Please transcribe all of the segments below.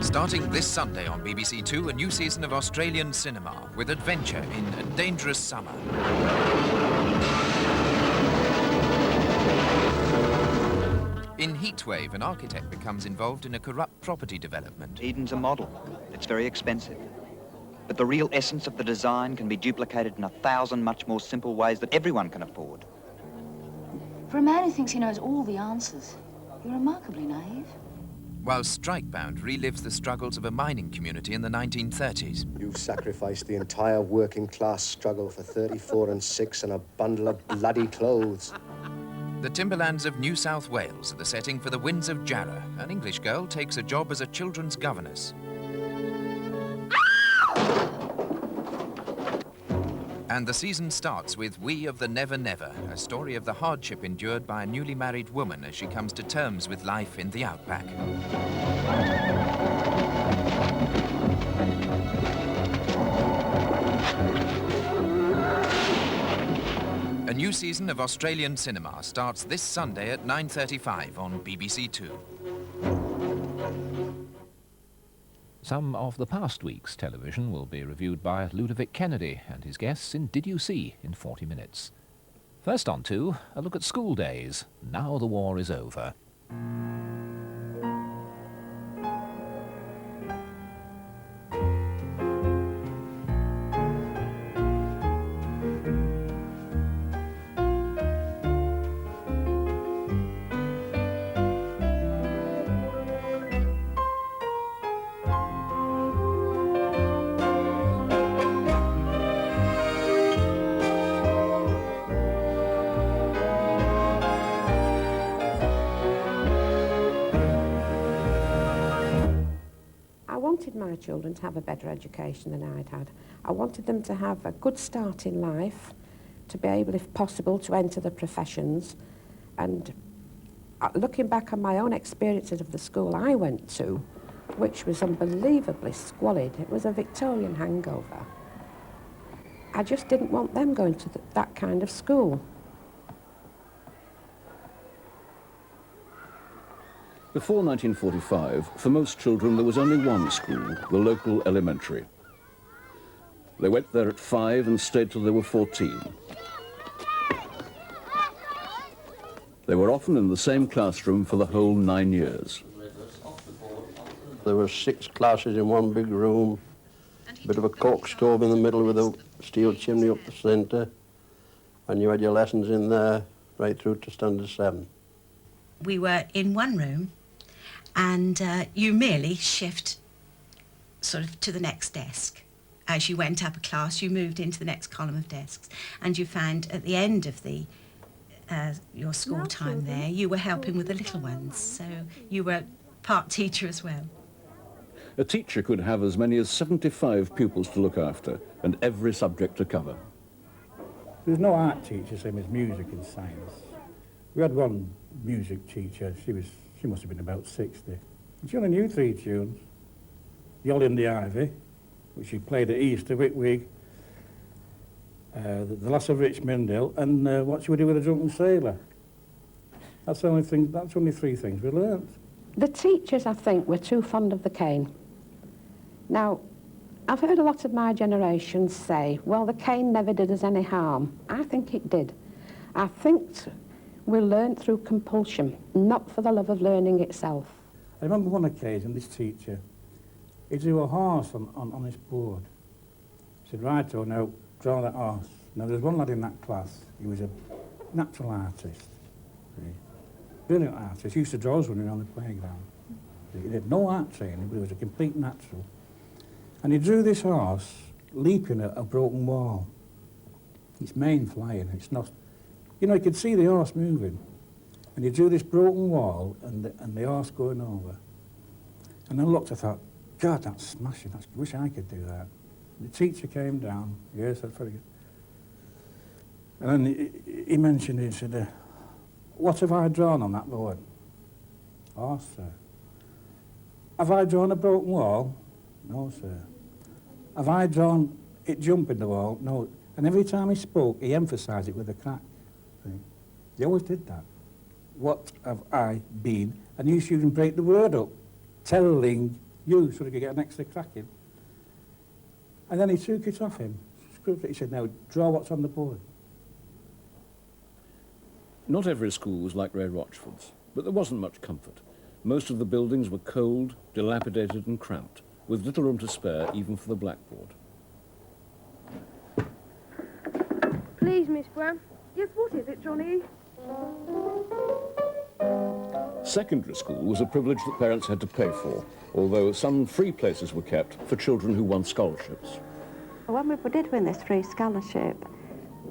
Starting this Sunday on BBC Two, a new season of Australian cinema with adventure in A Dangerous Summer. In Heatwave, an architect becomes involved in a corrupt property development. Eden's a model. It's very expensive. But the real essence of the design can be duplicated in 1,000 much more simple ways that everyone can afford. For a man who thinks he knows all the answers, you're remarkably naive. While Strikebound relives the struggles of a mining community in the 1930s. You've sacrificed the entire working class struggle for 34 and 6 and a bundle of bloody clothes. The timberlands of New South Wales are the setting for The Winds of Jarrah. An English girl takes a job as a children's governess. And the season starts with We of the Never Never, a story of the hardship endured by a newly married woman as she comes to terms with life in the outback. A new season of Australian cinema starts this Sunday at 9:35 on BBC Two. Some of the past week's television will be reviewed by Ludovic Kennedy and his guests in Did You See in 40 minutes. First on Two, a look at school days. Now the war is over. I wanted my children to have a better education than I'd had. I wanted them to have a good start in life, to be able, if possible, to enter the professions. And looking back on my own experiences of the school I went to, which was unbelievably squalid, it was a Victorian hangover. I just didn't want them going to that kind of school. Before 1945, for most children there was only one school, the local elementary. They went there at 5 and stayed till they were 14. They were often in the same classroom for the whole 9 years. There were 6 classes in one big room, a bit of a coke stove in the middle with a steel chimney up the centre, and you had your lessons in there right through to standard 7. We were in one room, and you merely shift sort of to the next desk. As you went up a class, you moved into the next column of desks, and you found at the end of the your school time there, you were helping with the little ones, so you were part teacher as well. A teacher could have as many as 75 pupils to look after and every subject to cover. There was no art teacher, same as music and science. We had one music teacher, she must have been about 60. And she only knew 3 tunes. The Ollie and the Ivy, which she played at Easter, Whitwig, the Lass of Richmond Hill, and What She Would Do with a Drunken Sailor. That's only 3 things we learnt. The teachers, I think, were too fond of the cane. Now, I've heard a lot of my generation say, well, the cane never did us any harm. I think it did. I think we learned through compulsion, not for the love of learning itself. I remember one occasion, this teacher, he drew a horse on his board. He said, right, oh, now, draw that horse. Now, there was one lad in that class, he was a natural artist, brilliant artist. He used to draw us running around the playground. He did no art training, but he was a complete natural. And he drew this horse leaping at a broken wall. Its mane flying, it's not... You know, you could see the horse moving. And he drew this broken wall and the horse going over. And I looked, I thought, God, that's smashing. I wish I could do that. The teacher came down. Yes, that's very good. And then he mentioned it and said, what have I drawn on that board? Horse, sir. Have I drawn a broken wall? No, sir. Have I drawn it jumping the wall? No. And every time he spoke, he emphasised it with a crack. He always did that. What have I been? And you shouldn't break the word up, telling you so he could get an extra crack in. And then he took it off him. He said, now, draw what's on the board. Not every school was like Ray Rochford's, but there wasn't much comfort. Most of the buildings were cold, dilapidated and cramped, with little room to spare even for the blackboard. Please, Miss Brown. Yes, what is it, Johnny? Secondary school was a privilege that parents had to pay for, although some free places were kept for children who won scholarships. When we did win this free scholarship,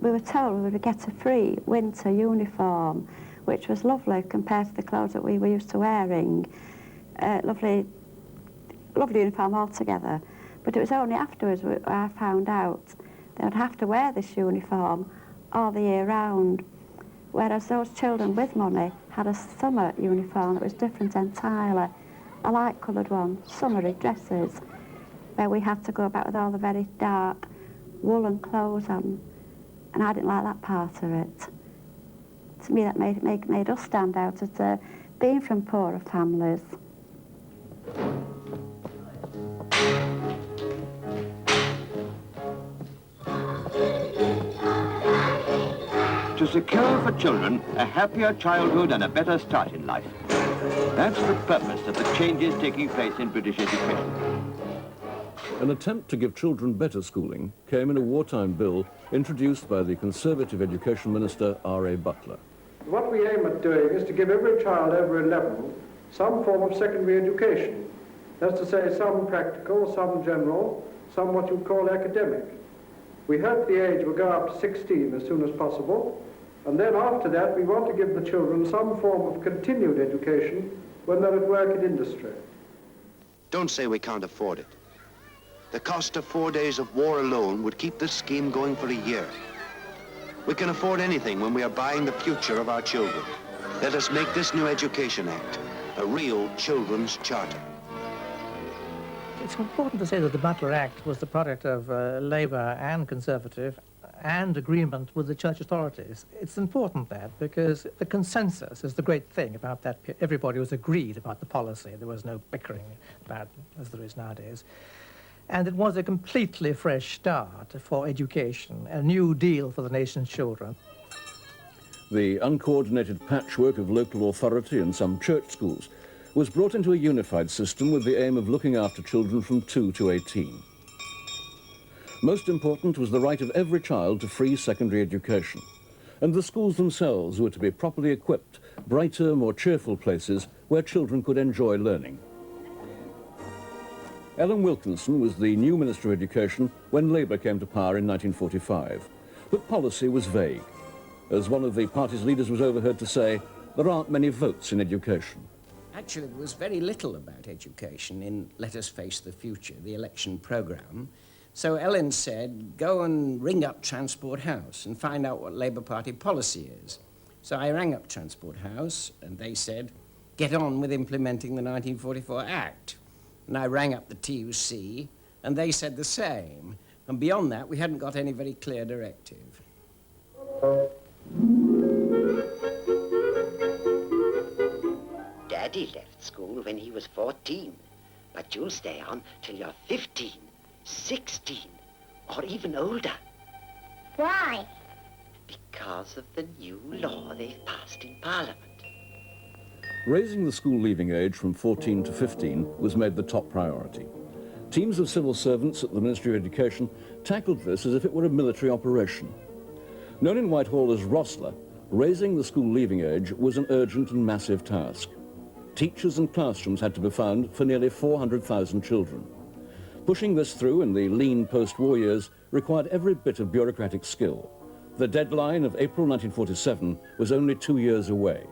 we were told we would get a free winter uniform, which was lovely compared to the clothes that we were used to wearing. Lovely uniform altogether. But it was only afterwards I found out they would have to wear this uniform all the year round, whereas those children with money had a summer uniform that was different entirely, a light-coloured one, summery dresses, where we had to go about with all the very dark woolen clothes on, and I didn't like that part of it. To me, that made us stand out as being from poorer families. To secure for children a happier childhood and a better start in life. That's the purpose of the changes taking place in British education. An attempt to give children better schooling came in a wartime bill introduced by the Conservative Education Minister R.A. Butler. What we aim at doing is to give every child over 11 some form of secondary education. That's to say, some practical, some general, some what you'd call academic. We hope the age will go up to 16 as soon as possible, and then after that we want to give the children some form of continued education when they're at work in industry. Don't say we can't afford it. The cost of 4 days of war alone would keep this scheme going for a year. We can afford anything when we are buying the future of our children. Let us make this new Education Act a real children's charter. It's important to say that the Butler Act was the product of Labour and Conservative and agreement with the church authorities. It's important that because the consensus is the great thing about that. Everybody was agreed about the policy. There was no bickering about as there is nowadays. And it was a completely fresh start for education, a new deal for the nation's children. The uncoordinated patchwork of local authority and some church schools was brought into a unified system with the aim of looking after children from 2 to 18. Most important was the right of every child to free secondary education, and the schools themselves were to be properly equipped, brighter, more cheerful places where children could enjoy learning. Ellen Wilkinson was the new Minister of Education when Labour came to power in 1945, but policy was vague. As one of the party's leaders was overheard to say, there aren't many votes in education. Actually, there was very little about education in Let Us Face the Future, the election programme. So Ellen said, go and ring up Transport House and find out what Labour Party policy is. So I rang up Transport House and they said, get on with implementing the 1944 Act. And I rang up the TUC and they said the same. And beyond that, we hadn't got any very clear directive. Daddy left school when he was 14, but you'll stay on till you're 15, 16, or even older. Why? Because of the new law they've passed in Parliament. Raising the school leaving age from 14 to 15 was made the top priority. Teams of civil servants at the Ministry of Education tackled this as if it were a military operation. Known in Whitehall as Rosler, raising the school leaving age was an urgent and massive task. Teachers and classrooms had to be found for nearly 400,000 children. Pushing this through in the lean post-war years required every bit of bureaucratic skill. The deadline of April 1947 was only 2 years away.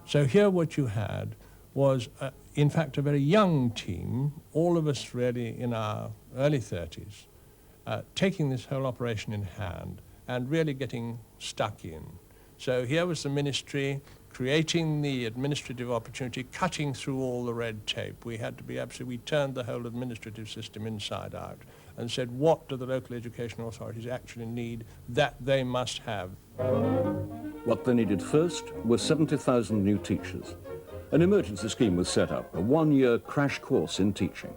So here what you had was, in fact, a very young team, all of us really in our early 30s, taking this whole operation in hand and really getting stuck in. So here was the ministry creating the administrative opportunity, cutting through all the red tape. We had to be absolutely, we turned the whole administrative system inside out and said, what do the local education authorities actually need that they must have? What they needed first were 70,000 new teachers. An emergency scheme was set up, a one-year crash course in teaching.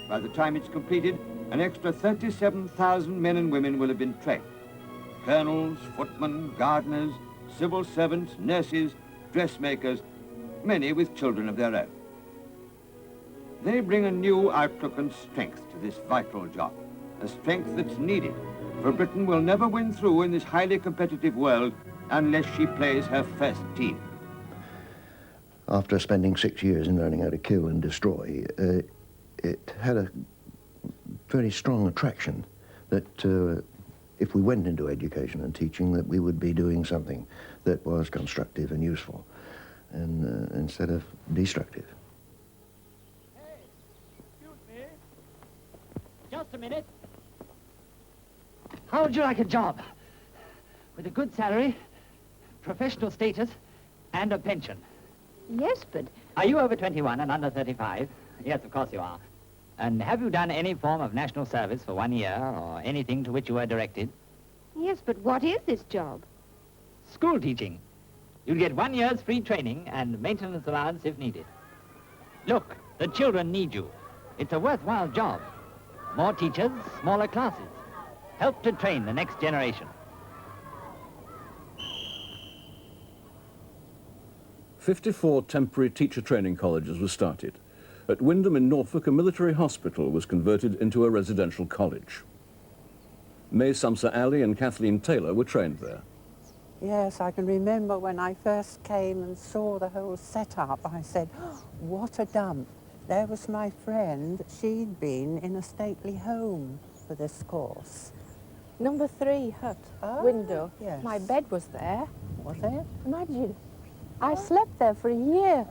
By the time it's completed, an extra 37,000 men and women will have been trained. Colonels, footmen, gardeners, civil servants, nurses, dressmakers, many with children of their own. They bring a new outlook and strength to this vital job, a strength that's needed, for Britain will never win through in this highly competitive world unless she plays her first team. After spending 6 years in learning how to kill and destroy, it had a very strong attraction that if we went into education and teaching, that we would be doing something that was constructive and useful, and instead of destructive. Hey, excuse me. Just a minute. How would you like a job? With a good salary, professional status, and a pension. Yes, but... Are you over 21 and under 35? Yes, of course you are. And have you done any form of national service for 1 year, or anything to which you were directed? Yes, but what is this job? School teaching. You'll get 1 year's free training and maintenance allowance if needed. Look, the children need you. It's a worthwhile job. More teachers, smaller classes. Help to train the next generation. 54 temporary teacher training colleges were started. At Wyndham in Norfolk, a military hospital was converted into a residential college. May Sumser Ali and Kathleen Taylor were trained there. Yes, I can remember when I first came and saw the whole setup, I said, oh, what a dump. There was my friend, she'd been in a stately home for this course. Number 3 hut, window. Yes. My bed was there. Was it? Imagine. I slept there for a year.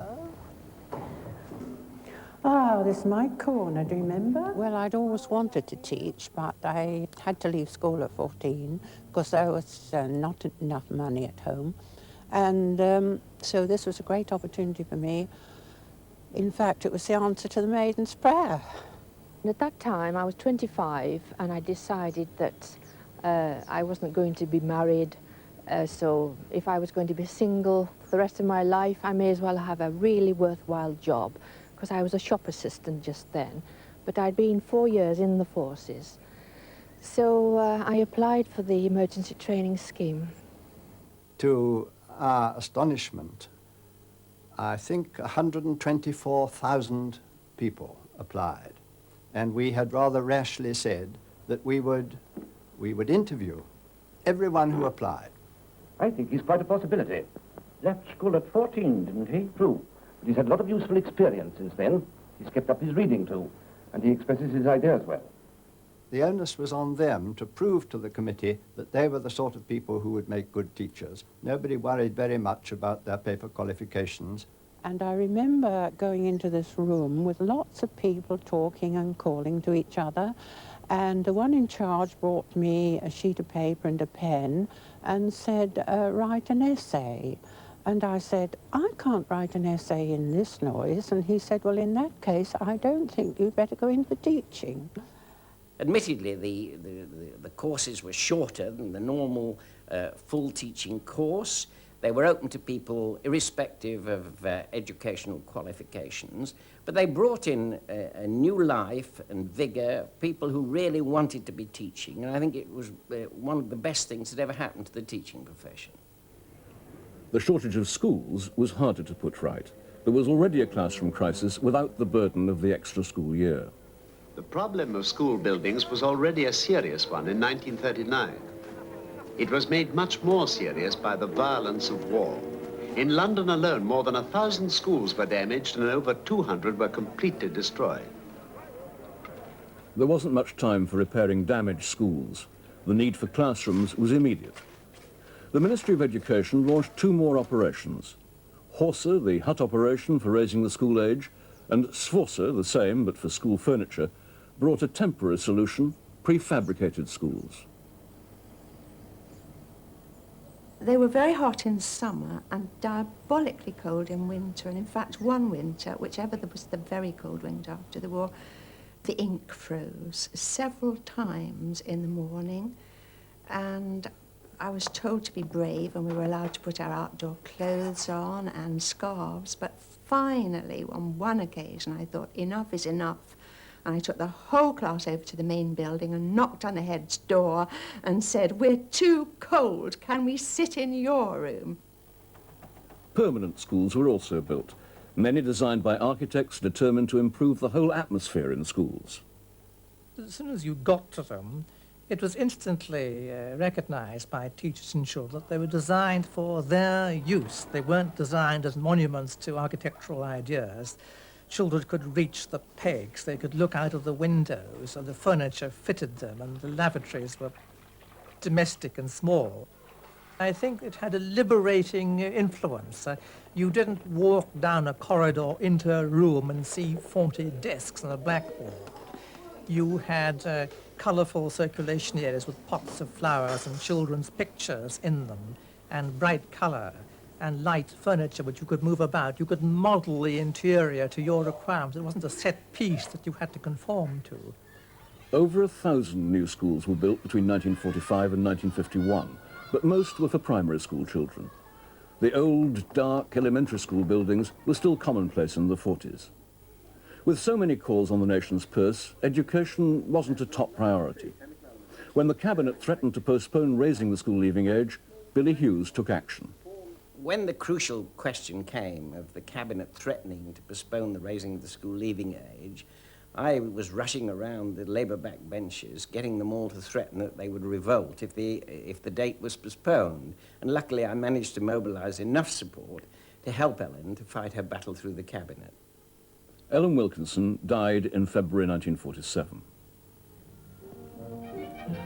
Ah, this is my corner, do you remember? Well, I'd always wanted to teach, but I had to leave school at 14 because there was not enough money at home. And so this was a great opportunity for me. In fact, it was the answer to the Maiden's Prayer. At that time, I was 25, and I decided that I wasn't going to be married. So if I was going to be single for the rest of my life, I may as well have a really worthwhile job, because I was a shop assistant just then. But I'd been 4 years in the forces. So I applied for the emergency training scheme. To our astonishment, I think 124,000 people applied. And we had rather rashly said that we would interview everyone who applied. I think he's quite a possibility. Left school at 14, didn't he? True. But he's had a lot of useful experience since then. He's kept up his reading too, and he expresses his ideas well. The onus was on them to prove to the committee that they were the sort of people who would make good teachers. Nobody worried very much about their paper qualifications. And I remember going into this room with lots of people talking and calling to each other. And the one in charge brought me a sheet of paper and a pen and said, write an essay. And I said, I can't write an essay in this noise. And he said, well, in that case, I don't think you'd better go into teaching. Admittedly, the courses were shorter than the normal full teaching course. They were open to people irrespective of educational qualifications, but they brought in a new life and vigour, people who really wanted to be teaching, and I think it was one of the best things that ever happened to the teaching profession. The shortage of schools was harder to put right. There was already a classroom crisis without the burden of the extra school year. The problem of school buildings was already a serious one in 1939. It was made much more serious by the violence of war. In London alone, more than 1,000 schools were damaged and over 200 were completely destroyed. There wasn't much time for repairing damaged schools. The need for classrooms was immediate. The Ministry of Education launched 2 more operations. Horsa, the hut operation for raising the school age, and Sforza, the same but for school furniture, brought a temporary solution, prefabricated schools. They were very hot in summer and diabolically cold in winter. And in fact, one winter, whichever was the very cold winter after the war, the ink froze several times in the morning. And I was told to be brave and we were allowed to put our outdoor clothes on and scarves, but finally, on one occasion, I thought enough is enough. And I took the whole class over to the main building and knocked on the head's door and said, "We're too cold. Can we sit in your room?" Permanent schools were also built, many designed by architects determined to improve the whole atmosphere in schools. As soon as you got to them, it was instantly recognized by teachers and children that they were designed for their use. They weren't designed as monuments to architectural ideas. Children could reach the pegs, they could look out of the windows, and the furniture fitted them, and the lavatories were domestic and small. I think it had a liberating influence. You didn't walk down a corridor into a room and see 40 desks and a blackboard. You had colourful circulation areas with pots of flowers and children's pictures in them, and bright colour and light furniture which you could move about. You could model the interior to your requirements. It wasn't a set piece that you had to conform to. Over 1,000 new schools were built between 1945 and 1951, but most were for primary school children. The old, dark elementary school buildings were still commonplace in the 40s. With so many calls on the nation's purse, education wasn't a top priority. When the Cabinet threatened to postpone raising the school leaving age, Billy Hughes took action. When the crucial question came of the Cabinet threatening to postpone the raising of the school leaving age, I was rushing around the Labour backbenchers, getting them all to threaten that they would revolt if the date was postponed. And luckily I managed to mobilise enough support to help Ellen to fight her battle through the Cabinet. Ellen Wilkinson died in February 1947.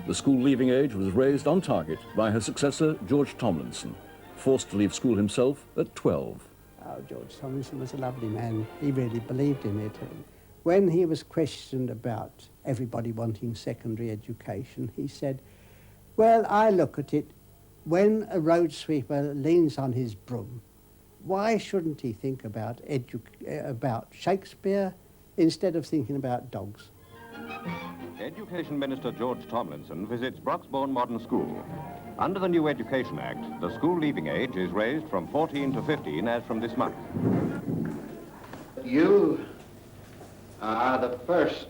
The school leaving age was raised on target by her successor, George Tomlinson, forced to leave school himself at 12. Oh, George Tomlinson was a lovely man. He really believed in it. When he was questioned about everybody wanting secondary education, he said, "Well, I look at it, when a road sweeper leans on his broom, why shouldn't he think about Shakespeare instead of thinking about dogs?" Education Minister George Tomlinson visits Broxbourne Modern School. Under the new Education Act, the school leaving age is raised from 14 to 15 as from this month. You are the first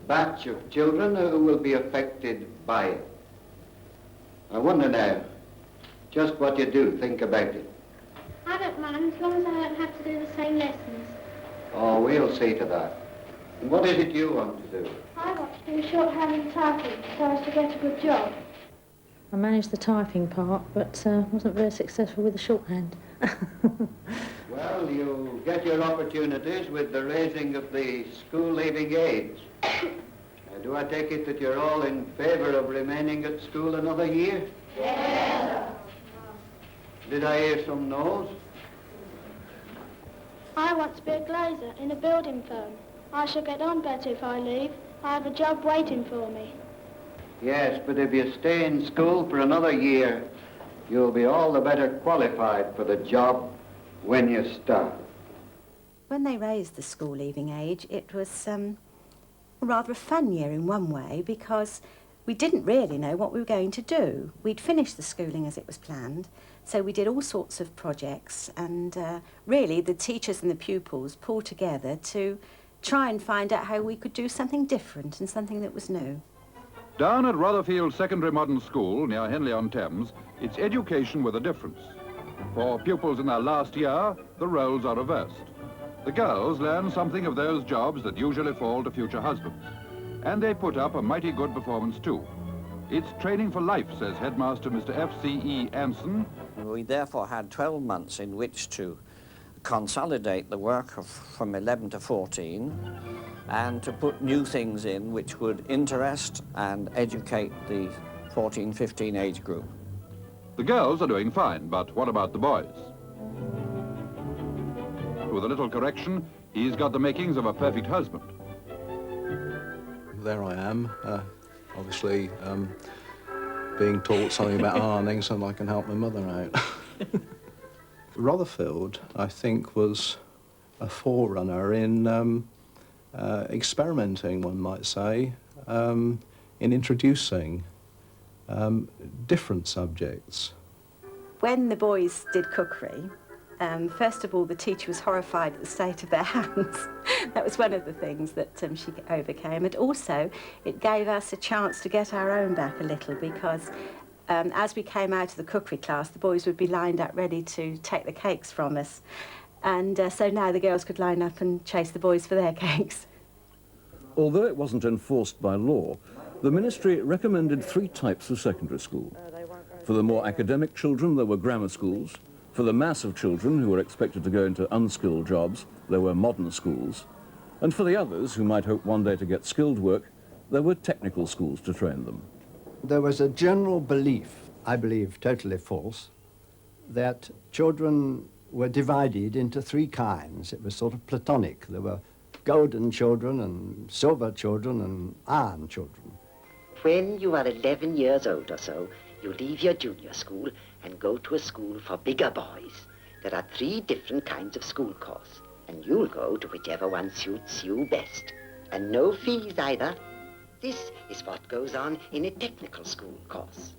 batch of children who will be affected by it. I wonder now, just what you do think about it. I don't mind, as long as I don't have to do the same lessons. Oh, we'll see to that. And what is it you want to do? I want to do shorthand and typing so as to get a good job. I managed the typing part, but wasn't very successful with the shorthand. Well, you get your opportunities with the raising of the school leaving age. Do I take it that you're all in favour of remaining at school another year? Yes. Did I hear some no's? I want to be a glazer in a building firm. I shall get on better if I leave. I have a job waiting for me. Yes, but if you stay in school for another year, you'll be all the better qualified for the job when you start. When they raised the school leaving age, it was rather a fun year in one way because we didn't really know what we were going to do. We'd finished the schooling as it was planned, so we did all sorts of projects, and really the teachers and the pupils pulled together to try and find out how we could do something different and something that was new. Down at Rotherfield Secondary Modern School, near Henley-on-Thames, it's education with a difference. For pupils in their last year, the roles are reversed. The girls learn something of those jobs that usually fall to future husbands. And they put up a mighty good performance, too. It's training for life, says Headmaster Mr. F.C.E. Anson. We therefore had 12 months in which to consolidate the work from 11 to 14 and to put new things in which would interest and educate the 14-15 age group. The girls are doing fine, but what about the boys? With a little correction, he's got the makings of a perfect husband. There I am, obviously being taught something about ironing so I can help my mother out. Rotherfield, I think, was a forerunner in experimenting, one might say, in introducing different subjects. When the boys did cookery, first of all, the teacher was horrified at the state of their hands. That was one of the things that she overcame. And also, it gave us a chance to get our own back a little, because as we came out of the cookery class, the boys would be lined up ready to take the cakes from us. And so now the girls could line up and chase the boys for their cakes. Although it wasn't enforced by law, the ministry recommended 3 types of secondary school. For the more academic children, there were grammar schools. For the mass of children who were expected to go into unskilled jobs, there were modern schools. And for the others who might hope one day to get skilled work, there were technical schools to train them. There was a general belief, I believe totally false, that children were divided into 3 kinds. It was sort of platonic. There were golden children and silver children and iron children. When you are 11 years old or so, you leave your junior school and go to a school for bigger boys. There are 3 different kinds of school course, and you'll go to whichever one suits you best. And no fees either. This is what goes on in a technical school course.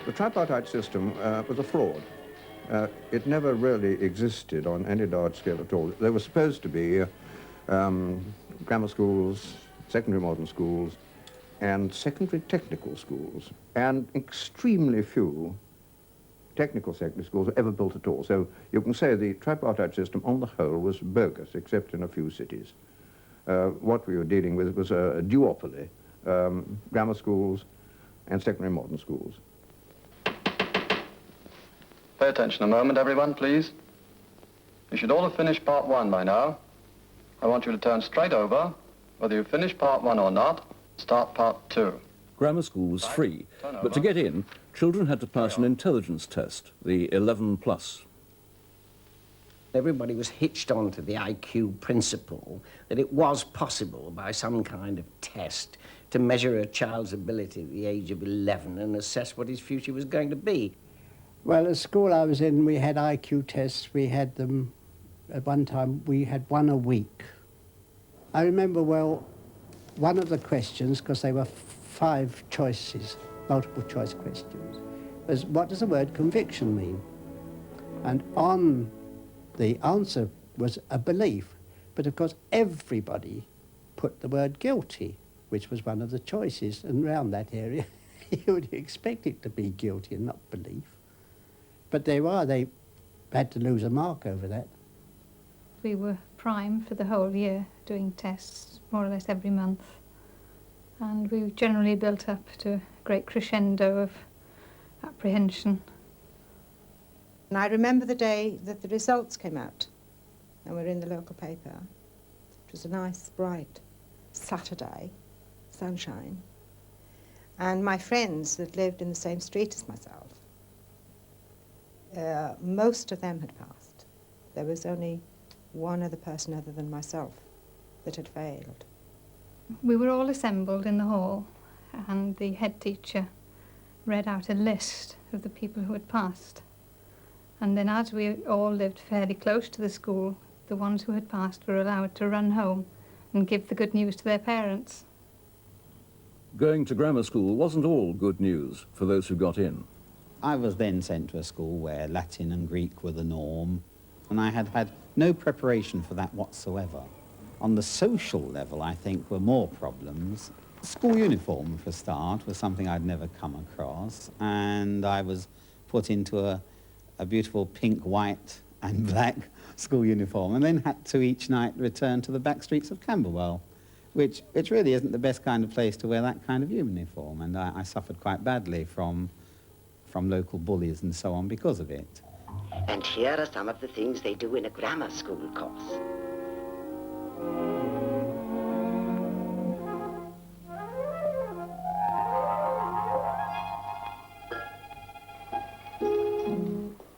The tripartite system was a fraud. It never really existed on any large scale at all. There were supposed to be grammar schools, secondary modern schools, and secondary technical schools, and extremely few technical secondary schools were ever built at all. So you can say the tripartite system on the whole was bogus, except in a few cities. What we were dealing with was a duopoly, grammar schools and secondary modern schools. Pay attention a moment, everyone, please. You should all have finished part 1 by now. I want you to turn straight over. Whether you finish part 1 or not, start part 2. Grammar school was free, but to get in, children had to pass an intelligence test, the 11+. Everybody was hitched on to the IQ principle that it was possible by some kind of test to measure a child's ability at the age of 11 and assess what his future was going to be. Well, at school I was in, we had IQ tests. We had them, at one time, we had 1 a week. I remember, well, one of the questions, because they were 5 choices, multiple choice questions, was what does the word conviction mean? And on the answer was a belief. But of course, everybody put the word guilty, which was one of the choices. And around that area, you would expect it to be guilty and not belief. But they had to lose a mark over that. We were primed for the whole year, doing tests more or less every month. And we generally built up to a great crescendo of apprehension. And I remember the day that the results came out and were in the local paper. It was a nice, bright Saturday, sunshine. And my friends that lived in the same street as myself, most of them had passed. There was only one other person other than myself that had failed. We were all assembled in the hall, and the head teacher read out a list of the people who had passed. And then, as we all lived fairly close to the school, the ones who had passed were allowed to run home and give the good news to their parents. Going to grammar school wasn't all good news for those who got in. I was then sent to a school where Latin and Greek were the norm, and I had had no preparation for that whatsoever. On the social level, I think, were more problems. School uniform, for a start, was something I'd never come across, and I was put into a beautiful pink, white and black school uniform, and then had to each night return to the back streets of Camberwell, which really isn't the best kind of place to wear that kind of uniform, and I suffered quite badly from local bullies and so on because of it. And here are some of the things they do in a grammar school course.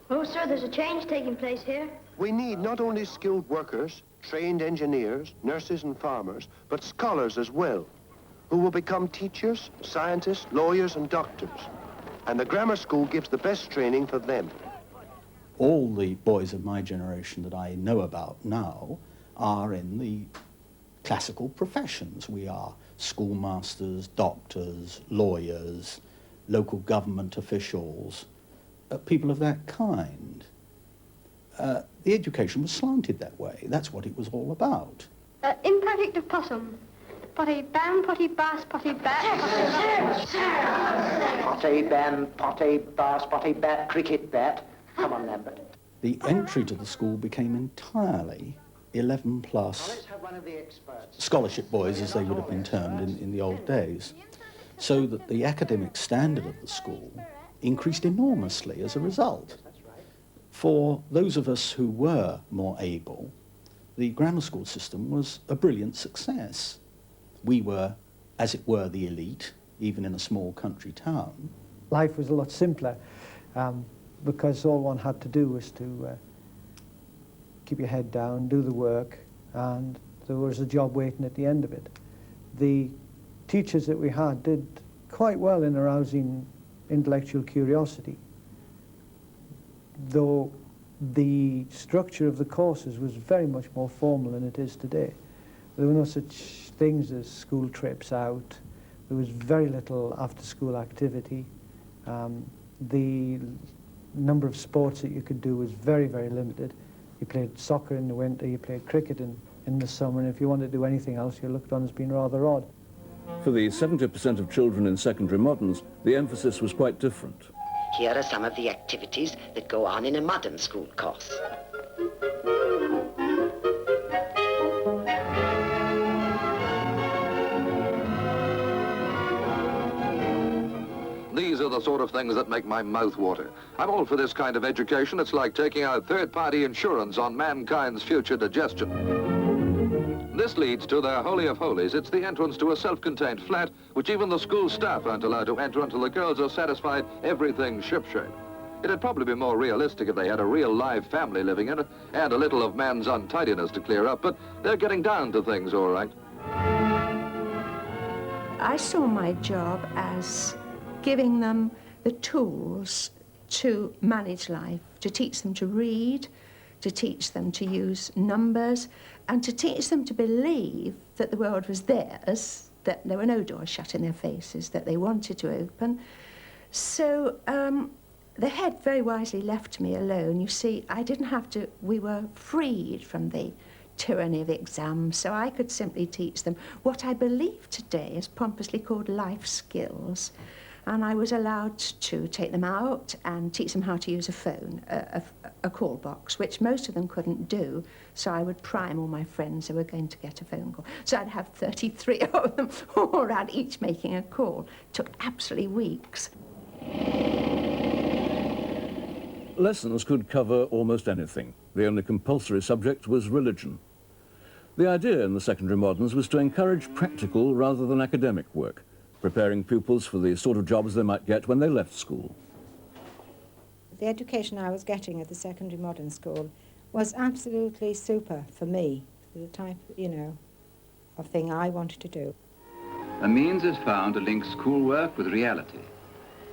Oh, sir, there's a change taking place here. We need not only skilled workers, trained engineers, nurses and farmers, but scholars as well. who will become teachers, scientists, lawyers, and doctors. And the grammar school gives the best training for them. All the boys of my generation that I know about now are in the classical professions. We are schoolmasters, doctors, lawyers, local government officials, people of that kind. The education was slanted that way. That's what it was all about. Imperfect of possum. Potty bam, potty bass, potty bat. Potty bam, potty bass, potty bat, cricket bat. Come on, Lambert. The entry to the school became entirely 11 plus scholarship boys, as they would have been termed in the old days, so that the academic standard of the school increased enormously as a result. For those of us who were more able, the grammar school system was a brilliant success. We were, as it were, the elite, even in a small country town. Life was a lot simpler because all one had to do was to keep your head down, do the work, and there was a job waiting at the end of it. The teachers that we had did quite well in arousing intellectual curiosity, though the structure of the courses was very much more formal than it is today. There were no such things as school trips out. There was very little after-school activity. The number of sports that you could do was very, very limited. You played soccer in the winter, you played cricket in the summer, and if you wanted to do anything else, you're looked on as being rather odd. For the 70% of children in secondary moderns, the emphasis was quite different. Here are some of the activities that go on in a modern school course. These are the sort of things that make my mouth water. I'm all for this kind of education. It's like taking out third-party insurance on mankind's future digestion. This leads to their Holy of Holies. It's the entrance to a self-contained flat, which even the school staff aren't allowed to enter until the girls are satisfied everything's shipshape. It'd probably be more realistic if they had a real live family living in it, and a little of man's untidiness to clear up, but they're getting down to things all right. I saw my job as giving them the tools to manage life, to teach them to read, to teach them to use numbers, and to teach them to believe that the world was theirs, that there were no doors shut in their faces, that they wanted to open. So the head very wisely left me alone. You see, I didn't have to, we were freed from the tyranny of exams, so I could simply teach them what I believe today is pompously called life skills. And I was allowed to take them out and teach them how to use a phone, a call box, which most of them couldn't do. So I would prime all my friends who were going to get a phone call. So I'd have 33 of them all around, each making a call. It took absolutely weeks. Lessons could cover almost anything. The only compulsory subject was religion. The idea in the secondary moderns was to encourage practical rather than academic work, preparing pupils for the sort of jobs they might get when they left school. The education I was getting at the secondary modern school was absolutely super for me, for the type, of thing I wanted to do. A means is found to link schoolwork with reality.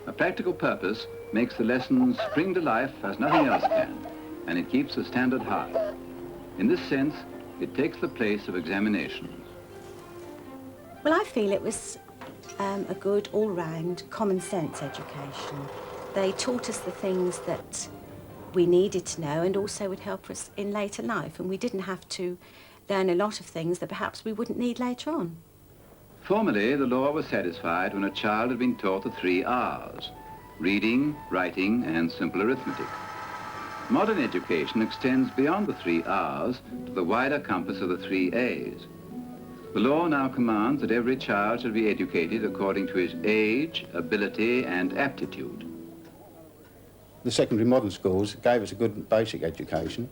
A practical purpose makes the lessons spring to life as nothing else can, and it keeps the standard high. In this sense, it takes the place of examinations. Well, I feel it was a good all-round common sense education. They taught us the things that we needed to know and also would help us in later life, and we didn't have to learn a lot of things that perhaps we wouldn't need later on. Formerly, the law was satisfied when a child had been taught the 3 R's: reading, writing, and simple arithmetic. Modern education extends beyond the 3 R's to the wider compass of the 3 A's. The law now commands that every child should be educated according to his age, ability, and aptitude. The secondary modern schools gave us a good basic education.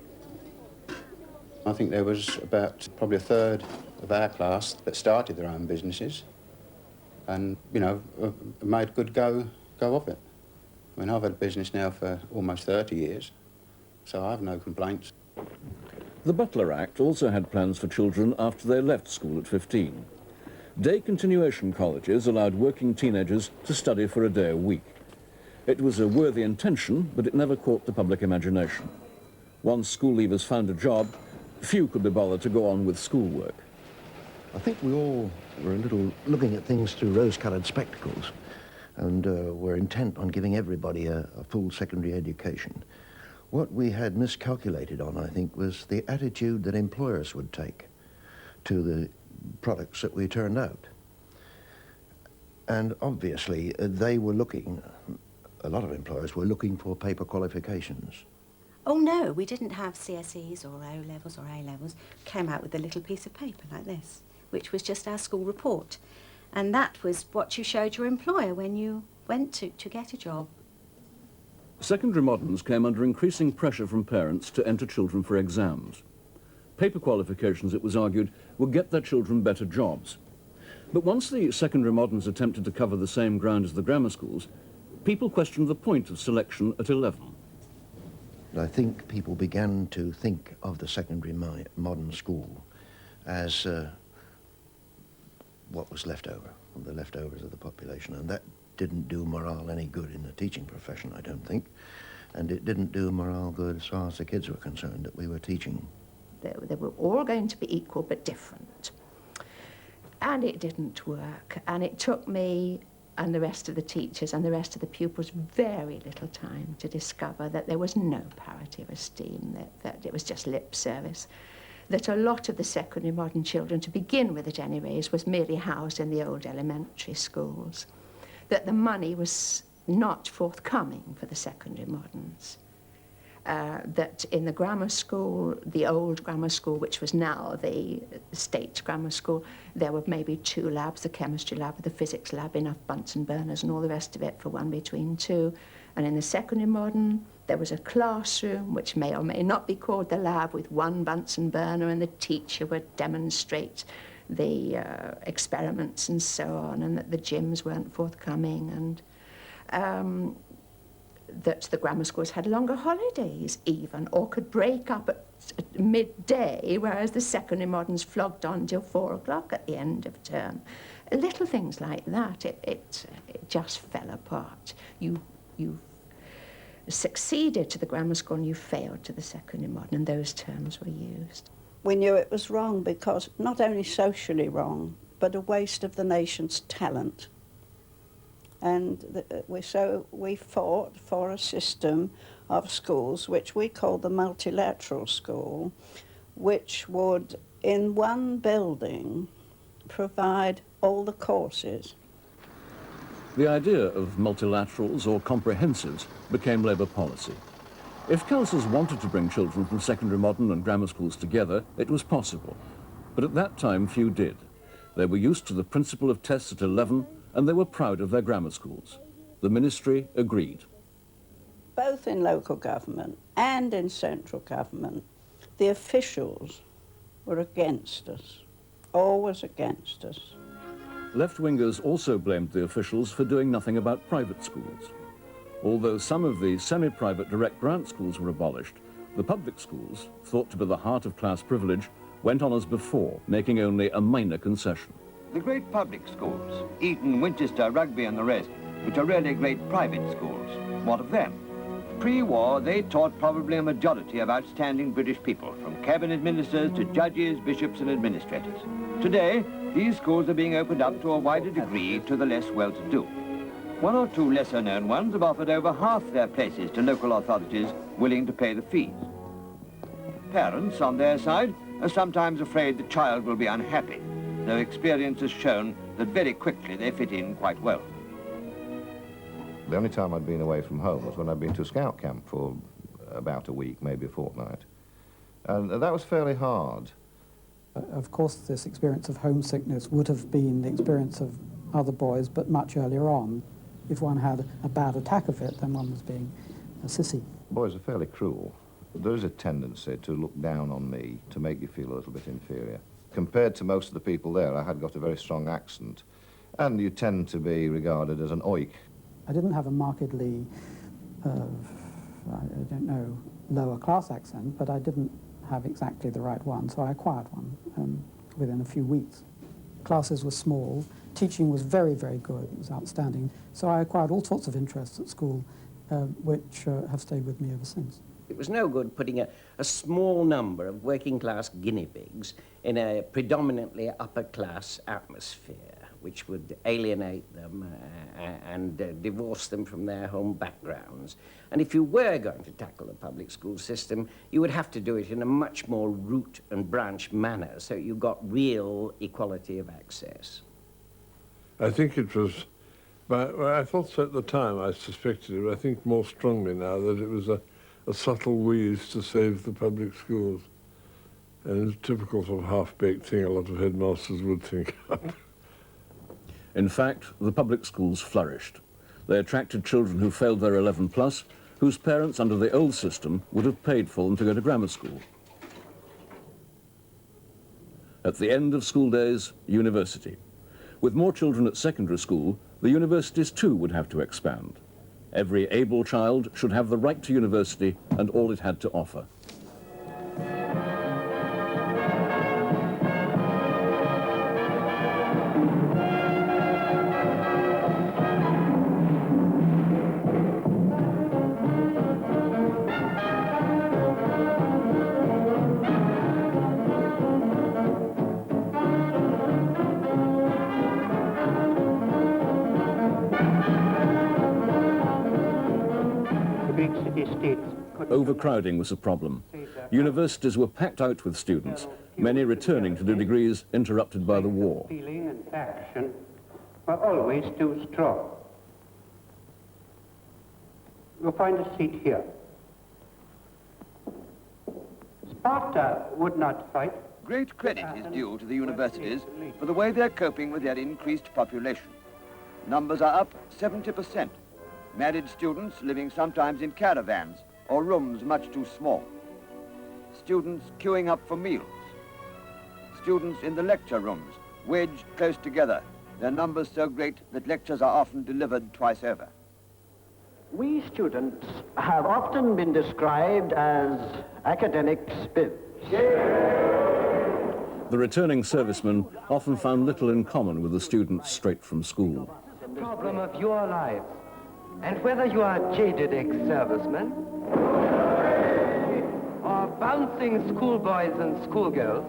I think there was about probably a third of our class that started their own businesses and, made good go of it. I mean, I've had a business now for almost 30 years, so I have no complaints. The Butler Act also had plans for children after they left school at 15. Day continuation colleges allowed working teenagers to study for a day a week. It was a worthy intention, but it never caught the public imagination. Once school leavers found a job, few could be bothered to go on with schoolwork. I think we all were a little looking at things through rose-coloured spectacles, and were intent on giving everybody a full secondary education. What we had miscalculated on, I think, was the attitude that employers would take to the products that we turned out. And obviously, they were looking, a lot of employers were looking for paper qualifications. Oh no, we didn't have CSEs or O-levels or A-levels. Came out with a little piece of paper like this, which was just our school report. And that was what you showed your employer when you went to get a job. Secondary moderns came under increasing pressure from parents to enter children for exams. Paper qualifications, it was argued, would get their children better jobs. But once the secondary moderns attempted to cover the same ground as the grammar schools, people questioned the point of selection at 11. I think people began to think of the secondary modern school as what was left over, the leftovers of the population, and that didn't do morale any good in the teaching profession, I don't think, and it didn't do morale good as far as the kids were concerned that we were teaching. They were all going to be equal but different, and it didn't work, and it took me and the rest of the teachers and the rest of the pupils very little time to discover that there was no parity of esteem, that it was just lip service, that a lot of the secondary modern children, to begin with at any rate, was merely housed in the old elementary schools, that the money was not forthcoming for the secondary moderns, that in the grammar school, the old grammar school, which was now the state grammar school, there were maybe 2 labs, the chemistry lab, the physics lab, enough Bunsen burners and all the rest of it for 1 between 2. And in the secondary modern, there was a classroom, which may or may not be called the lab, with 1 Bunsen burner, and the teacher would demonstrate the experiments and so on, and that the gyms weren't forthcoming, and that the grammar schools had longer holidays even, or could break up at midday, whereas the secondary moderns flogged on till 4 o'clock at the end of term. Little things like that, it just fell apart. You succeeded to the grammar school and you failed to the secondary modern, and those terms were used. We knew it was wrong because not only socially wrong, but a waste of the nation's talent. And we fought for a system of schools which we call the multilateral school, which would, in one building, provide all the courses. The idea of multilaterals or comprehensives became Labour policy. If councils wanted to bring children from secondary modern and grammar schools together, it was possible. But at that time, few did. They were used to the principle of tests at 11, and they were proud of their grammar schools. The ministry agreed. Both in local government and in central government, the officials were against us, always against us. Left-wingers also blamed the officials for doing nothing about private schools. Although some of the semi-private direct grant schools were abolished, the public schools, thought to be the heart of class privilege, went on as before, making only a minor concession. The great public schools, Eton, Winchester, Rugby and the rest, which are really great private schools, what of them? Pre-war, they taught probably a majority of outstanding British people, from cabinet ministers to judges, bishops and administrators. Today, these schools are being opened up to a wider degree to the less well-to-do. 1 or 2 lesser-known ones have offered over half their places to local authorities willing to pay the fees. Parents, on their side, are sometimes afraid the child will be unhappy, though experience has shown that very quickly they fit in quite well. The only time I'd been away from home was when I'd been to a scout camp for about a week, maybe a fortnight. And that was fairly hard. Of course, this experience of homesickness would have been the experience of other boys, but much earlier on. If one had a bad attack of it, then one was being a sissy. Boys are fairly cruel. There is a tendency to look down on me, to make you feel a little bit inferior. Compared to most of the people there, I had got a very strong accent, and you tend to be regarded as an oik. I didn't have a markedly, I don't know, lower class accent, but I didn't have exactly the right one, so I acquired one within a few weeks. classes were small, teaching was very, very good, it was outstanding. So I acquired all sorts of interests at school, which have stayed with me ever since. It was no good putting a small number of working-class guinea pigs in a predominantly upper-class atmosphere, which would alienate them and divorce them from their home backgrounds. And if you were going to tackle the public school system, you would have to do it in a much more root and branch manner, so you got real equality of access. I think it was, well, I thought so at the time, I suspected it, but I think more strongly now that it was a subtle wheeze to save the public schools. And it's a typical sort of half-baked thing a lot of headmasters would think up. In fact, the public schools flourished. They attracted children who failed their 11+, whose parents under the old system would have paid for them to go to grammar school. At the end of school days, university. With more children at secondary school, the universities too would have to expand. Every able child should have the right to university and all it had to offer. Overcrowding was a problem. Universities were packed out with students, many returning to do degrees interrupted by the war. Feeling and action were always too strong. You'll find a seat here. Sparta would not fight. Great credit is due to the universities for the way they're coping with their increased population. Numbers are up 70%. Married students living sometimes in caravans or rooms much too small. Students queuing up for meals. Students in the lecture rooms, wedged close together, their numbers so great that lectures are often delivered twice over. We students have often been described as academic spivs. The returning servicemen often found little in common with the students straight from school. The problem of your lives, and whether you are jaded ex-servicemen or bouncing schoolboys and schoolgirls.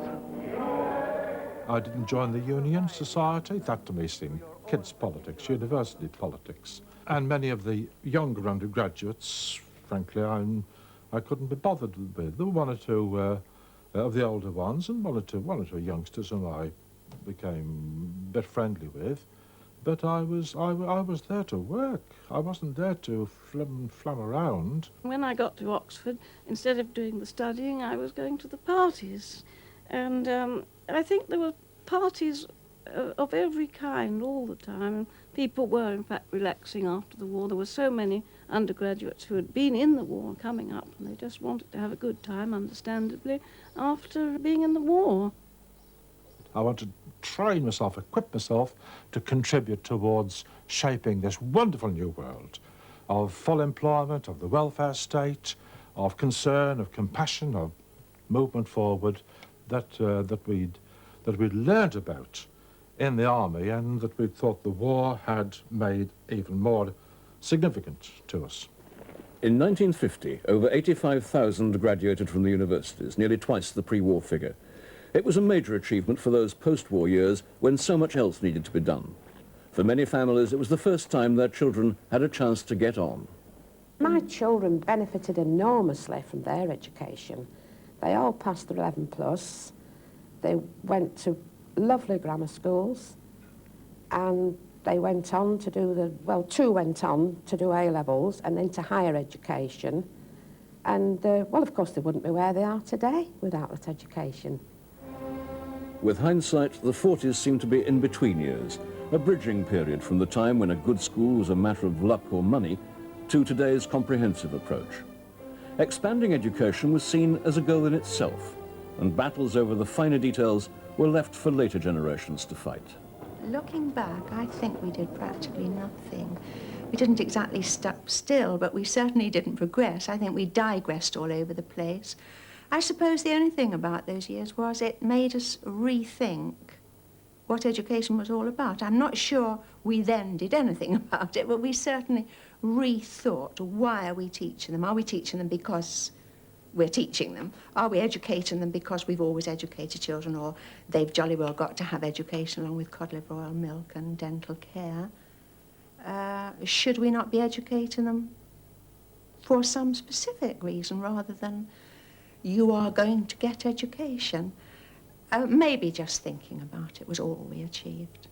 I didn't join the union society. That to me seemed kids' politics, university politics. And many of the younger undergraduates, frankly, I couldn't be bothered with. There were one or two of the older ones and one or two youngsters whom I became a bit friendly with. But I was there to work. I wasn't there to flam around. When I got to Oxford, instead of doing the studying, I was going to the parties. And I think there were parties of every kind all the time. And people were, in fact, relaxing after the war. There were so many undergraduates who had been in the war coming up, and they just wanted to have a good time, understandably, after being in the war. I wanted to train myself, equip myself to contribute towards shaping this wonderful new world of full employment, of the welfare state, of concern, of compassion, of movement forward that we'd learned about in the army and that we thought the war had made even more significant to us. In 1950, over 85,000 graduated from the universities, nearly twice the pre-war figure. It was a major achievement for those post-war years when so much else needed to be done. For many families, it was the first time their children had a chance to get on. My children benefited enormously from their education. They all passed their 11+. They went to lovely grammar schools, and they went on to do two went on to do A-levels and into higher education. And, well, of course, they wouldn't be where they are today without that education. With hindsight, the 40s seemed to be in-between years, a bridging period from the time when a good school was a matter of luck or money to today's comprehensive approach. Expanding education was seen as a goal in itself, and battles over the finer details were left for later generations to fight. Looking back, I think we did practically nothing. We didn't exactly stop still, but we certainly didn't progress. I think we digressed all over the place. I suppose the only thing about those years was it made us rethink what education was all about. I'm not sure we then did anything about it, but we certainly rethought, why are we teaching them? Are we teaching them because we're teaching them? Are we educating them because we've always educated children, or they've jolly well got to have education along with cod liver oil, milk and dental care? Should we not be educating them for some specific reason rather than you are going to get education? Maybe just thinking about it was all we achieved.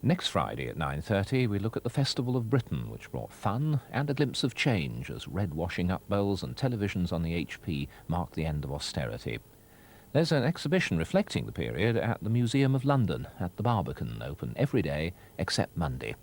Next Friday at 9:30 we look at the Festival of Britain, which brought fun and a glimpse of change as red washing up bowls and televisions on the HP mark the end of austerity. There's an exhibition reflecting the period at the Museum of London at the Barbican, open every day except Monday.